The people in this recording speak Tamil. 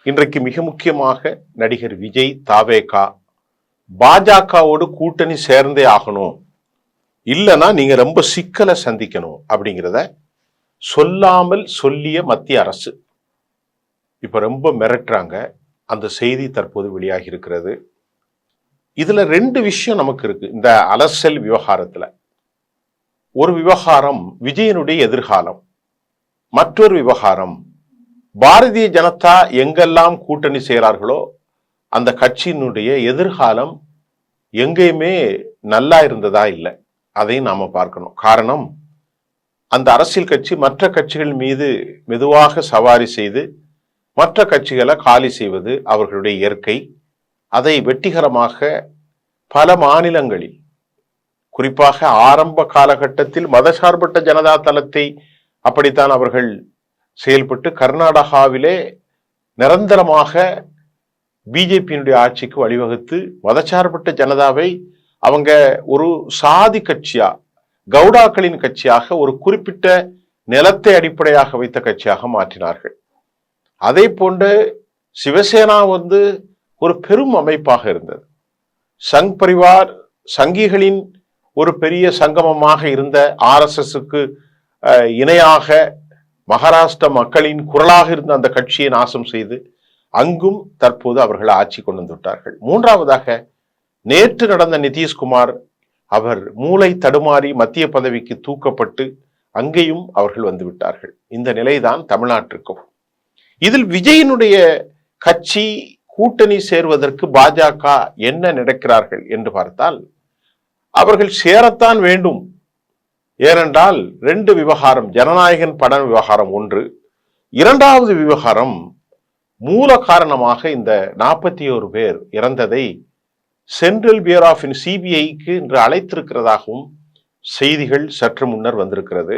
இன்றைக்கு மிக முக்கியமாக நடிகர் விஜய் தாவேகா பாஜகவோடு கூட்டணி சேர்ந்தே ஆகணும், இல்லைன்னா நீங்க ரொம்ப சிக்கலை சந்திக்கணும் அப்படிங்கிறத சொல்லாமல் சொல்லிய மத்திய அரசு இப்ப ரொம்ப மிரட்டுறாங்க. அந்த செய்தி தற்போது வெளியாகி இருக்கிறது. இதுல ரெண்டு விஷயம் நமக்கு இருக்கு இந்த அலசல் விவகாரத்துல. ஒரு விவகாரம் விஜயனுடைய எதிர்காலம், மற்றொரு விவகாரம் பாரதிய ஜனதா எங்கெல்லாம் கூட்டணி செய்கிறார்களோ அந்த கட்சியினுடைய எதிர்காலம் எங்கேயுமே நல்லா இருந்ததா இல்லை, அதையும் நாம பார்க்கணும். காரணம், அந்த அரசியல் கட்சி மற்ற கட்சிகள் மீது மெதுவாக சவாரி செய்து மற்ற கட்சிகளை காலி செய்வது அவர்களுடைய இயற்கை. அதை வெற்றிகரமாக பல மாநிலங்களில், குறிப்பாக ஆரம்ப காலகட்டத்தில் மதசார்பற்ற ஜனதா தளத்தை அப்படித்தான் அவர்கள் செயல்பட்டு கர்நாடகாவிலே நிரந்தரமாக பிஜேபியினுடைய ஆட்சிக்கு வழிவகுத்து மதசார்பற்ற ஜனதாவை அவங்க ஒரு சாதி கட்சியா, கவுடாக்களின் கட்சியாக, ஒரு குறிப்பிட்ட நிலத்தை அடிப்படையாக வைத்த கட்சியாக மாற்றினார்கள். அதே போன்று சிவசேனா ஒரு பெரும் அமைப்பாக இருந்தது. சங் பரிவார் சங்கிகளின் ஒரு பெரிய சங்கமமாக இருந்த RSSக்கு இணையாக மகாராஷ்டிர மக்களின் குரலாக இருந்த அந்த கட்சியை நாசம் செய்து அங்கும் தற்போது அவர்கள் ஆட்சி கொண்டு வந்துவிட்டார்கள். மூன்றாவதாக நேற்று நடந்த நிதிஷ்குமார் அவர் மூளை தடுமாறி மத்திய பதவிக்கு தூக்கப்பட்டு அங்கேயும் அவர்கள் வந்துவிட்டார்கள். இந்த நிலைதான் தமிழ்நாட்டிற்கும். இதில் விஜயனுடைய கட்சி கூட்டணி சேர்வதற்கு பாஜக என்ன நடக்கிறார்கள் என்று பார்த்தால் அவர்கள் சேரத்தான் வேண்டும். ஏனென்றால் ரெண்டு விவகாரம், ஜனநாயகன் படம் விவகாரம் ஒன்று, இரண்டாவது விவகாரம் மூல காரணமாக இந்த 41 பேர் இறந்ததை சென்ட்ரல் பியூரோ ஆஃப் சிபிஐக்கு இன்று அழைத்திருக்கிறதாகவும் செய்திகள் சற்று முன்னர் வந்திருக்கிறது.